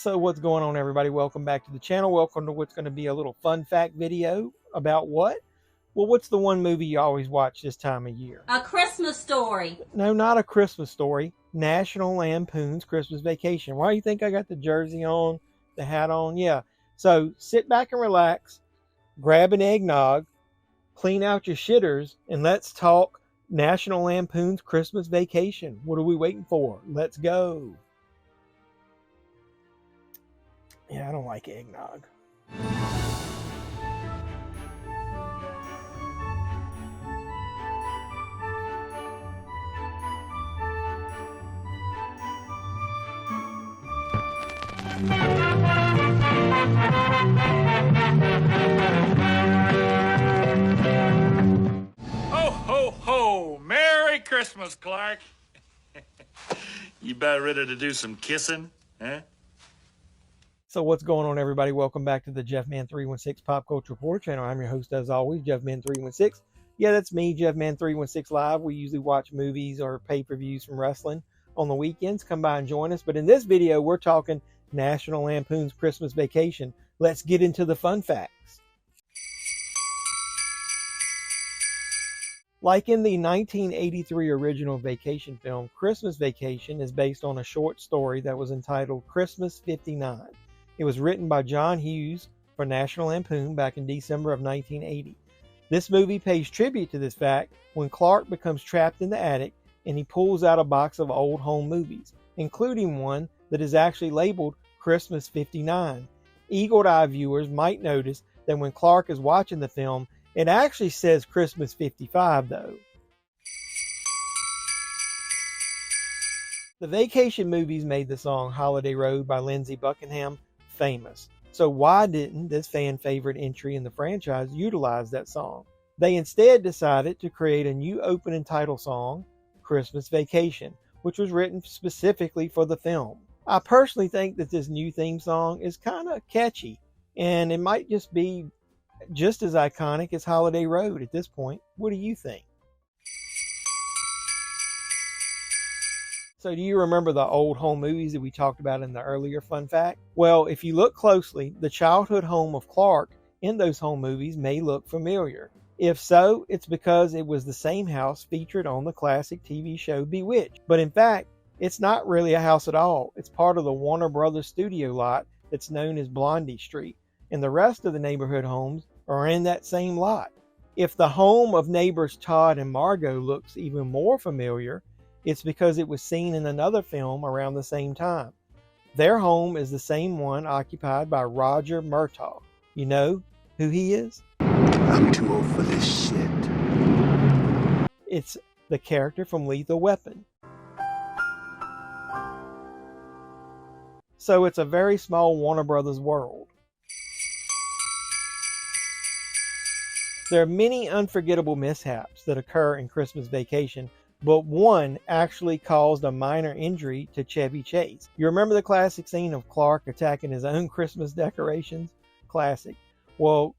So what's going on, everybody? Welcome back to the channel. Welcome to what's going to be a little fun fact video about what? Well, what's the one movie you always watch this time of year? A Christmas Story. No, not A Christmas Story. National Lampoon's Christmas Vacation. Why do you think I got the jersey on, the hat on? Yeah. So sit back and relax, grab an eggnog, clean out your shitters, and let's talk National Lampoon's Christmas Vacation. What are we waiting for? Let's go. Yeah, I don't like eggnog. Ho, ho, ho! Merry Christmas, Clark. You about ready to do some kissing, huh? So what's going on, everybody? Welcome back to the JeffMan316 Pop Culture Reporter channel. I'm your host, as always, JeffMan316. Yeah, that's me, JeffMan316 Live. We usually watch movies or pay-per-views from wrestling on the weekends. Come by and join us. But in this video, we're talking National Lampoon's Christmas Vacation. Let's get into the fun facts. Like in the 1983 original Vacation film, Christmas Vacation is based on a short story that was entitled Christmas 59. It was written by John Hughes for National Lampoon back in December of 1980. This movie pays tribute to this fact when Clark becomes trapped in the attic and he pulls out a box of old home movies, including one that is actually labeled Christmas 59. Eagle-eye viewers might notice that when Clark is watching the film, it actually says Christmas 55 though. The Vacation movies made the song Holiday Road by Lindsey Buckingham famous. So why didn't this fan favorite entry in the franchise utilize that song? They instead decided to create a new opening title song, Christmas Vacation, which was written specifically for the film. I personally think that this new theme song is kind of catchy, and it might just be just as iconic as Holiday Road at this point. What do you think? So do you remember the old home movies that we talked about in the earlier fun fact? Well, if you look closely, the childhood home of Clark in those home movies may look familiar. If so, it's because it was the same house featured on the classic TV show Bewitched. But in fact, it's not really a house at all. It's part of the Warner Brothers studio lot that's known as Blondie Street, and the rest of the neighborhood homes are in that same lot. If the home of neighbors Todd and Margot looks even more familiar, it's because it was seen in another film around the same time. Their home is the same one occupied by Roger Murtaugh. You know who he is? I'm too old for this shit. It's the character from Lethal Weapon. So it's a very small Warner Brothers world. There are many unforgettable mishaps that occur in Christmas Vacation, but one actually caused a minor injury to Chevy Chase. You remember the classic scene of Clark attacking his own Christmas decorations? Classic. Well,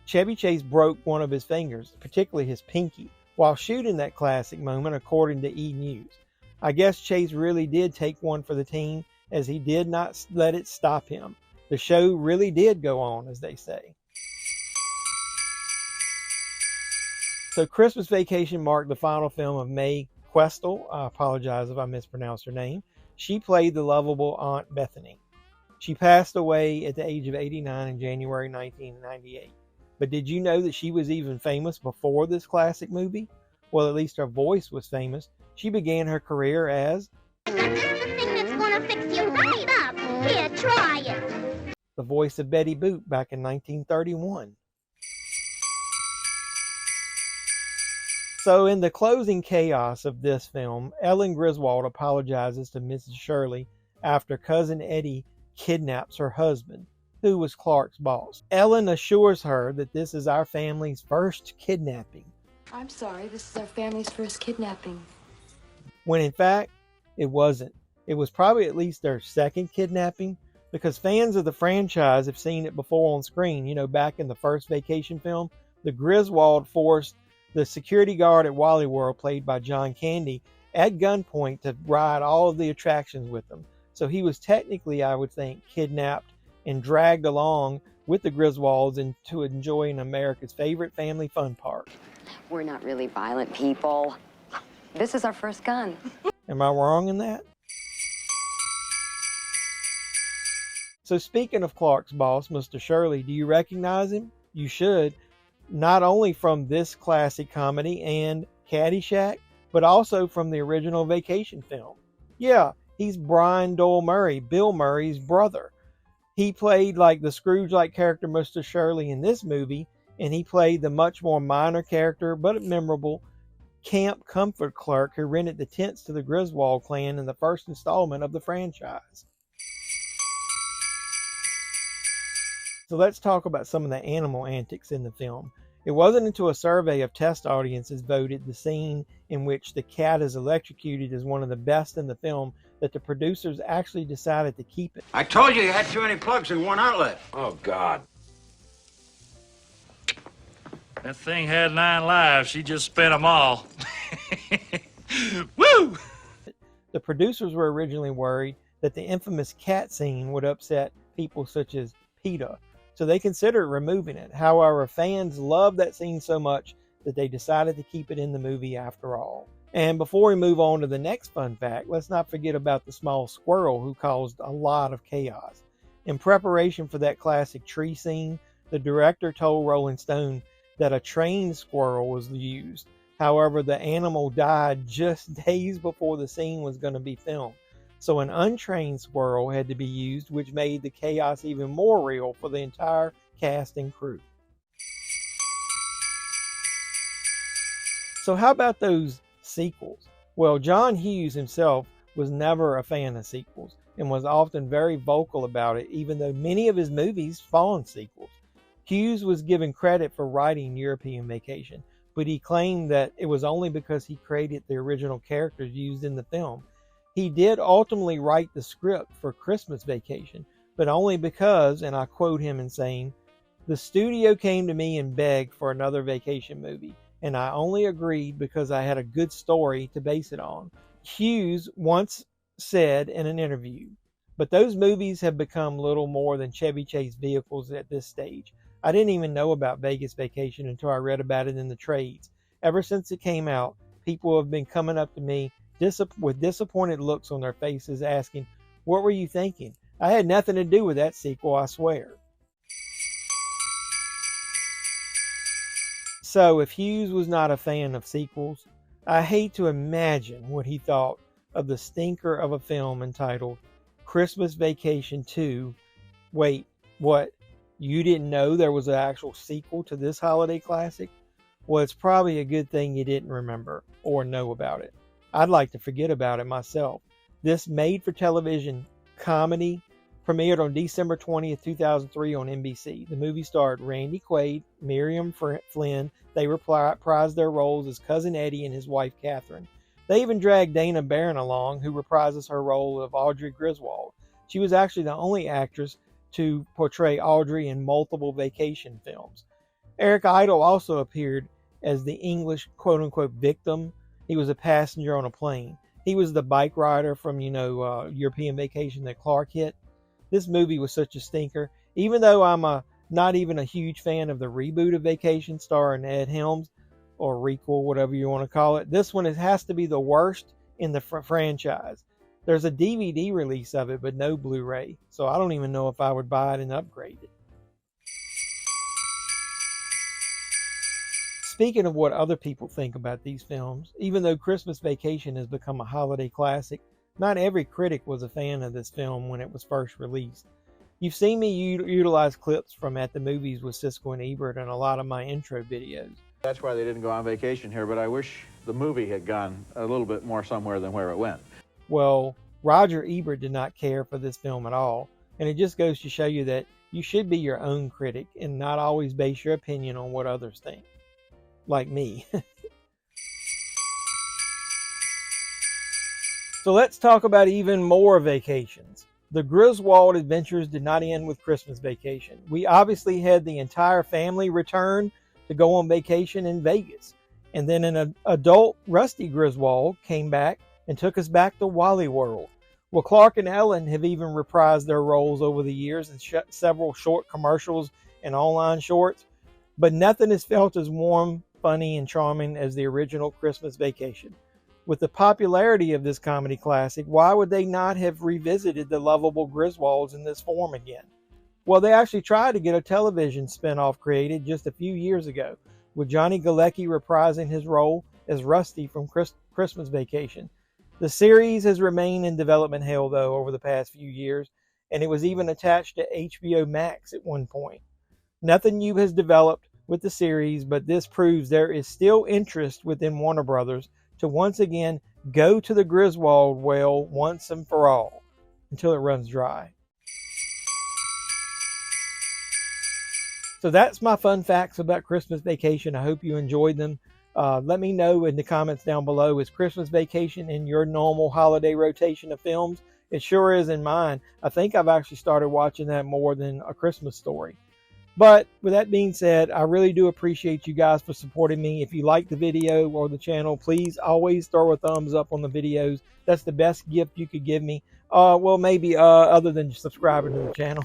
Chevy Chase broke one of his fingers, particularly his pinky, while shooting that classic moment, according to E! News. I guess Chase really did take one for the team, as he did not let it stop him. The show really did go on, as they say. So Christmas Vacation marked the final film of Mae Questel. I apologize if I mispronounced her name. She played the lovable Aunt Bethany. She passed away at the age of 89 in January 1998. But did you know that she was even famous before this classic movie? Well, at least her voice was famous. She began her career as I got something that's gonna fix you right up. Here, try it. the voice of Betty Boop back in 1931. So in the closing chaos of this film, Ellen Griswold apologizes to Mrs. Shirley after Cousin Eddie kidnaps her husband, who was Clark's boss. Ellen assures her that this is our family's first kidnapping. I'm sorry, this is our family's first kidnapping. When in fact, it wasn't. It was probably at least their second kidnapping, because fans of the franchise have seen it before on screen. You know, back in the first Vacation film, the Griswold forced the security guard at Wally World, played by John Candy, at gunpoint to ride all of the attractions with them. So he was technically, I would think, kidnapped and dragged along with the Griswolds to enjoying America's favorite family fun park. We're not really violent people. This is our first gun. Am I wrong in that? So speaking of Clark's boss, Mr. Shirley, do you recognize him? You should, not only from this classic comedy and Caddyshack, but also from the original Vacation film. Yeah, he's Brian Doyle Murray, Bill Murray's brother. He played like the Scrooge-like character Mr. Shirley in this movie, and he played the much more minor character, but memorable, camp comfort clerk who rented the tents to the Griswold clan in the first installment of the franchise. So let's talk about some of the animal antics in the film. It wasn't until a survey of test audiences voted the scene in which the cat is electrocuted as one of the best in the film that the producers actually decided to keep it. I told you had too many plugs in one outlet. Oh, God. That thing had 9 lives. She just spent them all. Woo! The producers were originally worried that the infamous cat scene would upset people such as PETA, so they considered removing it. However, fans loved that scene so much that they decided to keep it in the movie after all. And before we move on to the next fun fact, let's not forget about the small squirrel who caused a lot of chaos. In preparation for that classic tree scene, the director told Rolling Stone that a trained squirrel was used. However, the animal died just days before the scene was going to be filmed. So an untrained squirrel had to be used, which made the chaos even more real for the entire cast and crew. So how about those sequels? Well, John Hughes himself was never a fan of sequels and was often very vocal about it, even though many of his movies spawned sequels. Hughes was given credit for writing European Vacation, but he claimed that it was only because he created the original characters used in the film. He did ultimately write the script for Christmas Vacation, but only because, and I quote him in saying, "The studio came to me and begged for another vacation movie, and I only agreed because I had a good story to base it on." Hughes once said in an interview, "But those movies have become little more than Chevy Chase vehicles at this stage. I didn't even know about Vegas Vacation until I read about it in the trades. Ever since it came out, people have been coming up to me with disappointed looks on their faces asking, 'What were you thinking?' I had nothing to do with that sequel, I swear." So if Hughes was not a fan of sequels, I hate to imagine what he thought of the stinker of a film entitled Christmas Vacation 2. Wait, what? You didn't know there was an actual sequel to this holiday classic? Well, it's probably a good thing you didn't remember or know about it. I'd like to forget about it myself. This made-for-television comedy premiered on December 20th, 2003 on NBC. The movie starred Randy Quaid, Miriam Flynn. They reprised their roles as Cousin Eddie and his wife Catherine. They even dragged Dana Barron along, who reprises her role of Audrey Griswold. She was actually the only actress to portray Audrey in multiple vacation films. Eric Idle also appeared as the English quote-unquote victim. He was a passenger on a plane. He was the bike rider from, European Vacation that Clark hit. This movie was such a stinker. Even though I'm not even a huge fan of the reboot of Vacation starring Ed Helms, or requel, whatever you want to call it, this one has to be the worst in the franchise. There's a DVD release of it, but no Blu-ray. So I don't even know if I would buy it and upgrade it. Speaking of what other people think about these films, even though Christmas Vacation has become a holiday classic, not every critic was a fan of this film when it was first released. You've seen me utilize clips from At the Movies with Siskel and Ebert in a lot of my intro videos. That's why they didn't go on vacation here, but I wish the movie had gone a little bit more somewhere than where it went. Well, Roger Ebert did not care for this film at all, and it just goes to show you that you should be your own critic and not always base your opinion on what others think. Like me. So let's talk about even more vacations. The Griswold adventures did not end with Christmas Vacation. We obviously had the entire family return to go on vacation in Vegas. And then an adult Rusty Griswold came back and took us back to Wally World. Well, Clark and Ellen have even reprised their roles over the years in several short commercials and online shorts, but nothing is felt as warm, funny, and charming as the original Christmas Vacation. With the popularity of this comedy classic, why would they not have revisited the lovable Griswolds in this form again? Well, they actually tried to get a television spinoff created just a few years ago, with Johnny Galecki reprising his role as Rusty from Christmas Vacation. The series has remained in development hell, though, over the past few years, and it was even attached to HBO Max at one point. Nothing new has developed with the series, but this proves there is still interest within Warner Brothers to once again go to the Griswold well once and for all, until it runs dry. So that's my fun facts about Christmas Vacation. I hope you enjoyed them. Let me know in the comments down below, is Christmas Vacation in your normal holiday rotation of films? It sure is in mine. I think I've actually started watching that more than A Christmas Story. But with that being said, I really do appreciate you guys for supporting me. If you like the video or the channel, please always throw a thumbs up on the videos. That's the best gift you could give me. Well, maybe other than subscribing to the channel.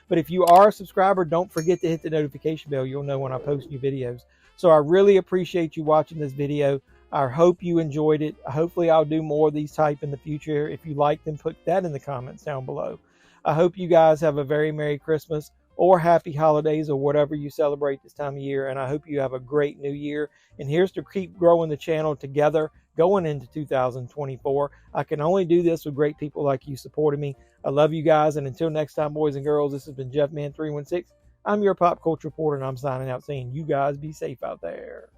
But if you are a subscriber, don't forget to hit the notification bell. You'll know when I post new videos. So I really appreciate you watching this video. I hope you enjoyed it. Hopefully I'll do more of these type in the future. If you like them, put that in the comments down below. I hope you guys have a very Merry Christmas or Happy Holidays or whatever you celebrate this time of year. And I hope you have a great new year. And here's to keep growing the channel together going into 2024. I can only do this with great people like you supporting me. I love you guys. And until next time, boys and girls, this has been JeffMan316. I'm your pop culture reporter, and I'm signing out saying you guys be safe out there.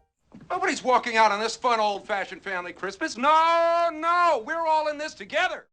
Nobody's walking out on this fun, old-fashioned family Christmas. No, we're all in this together.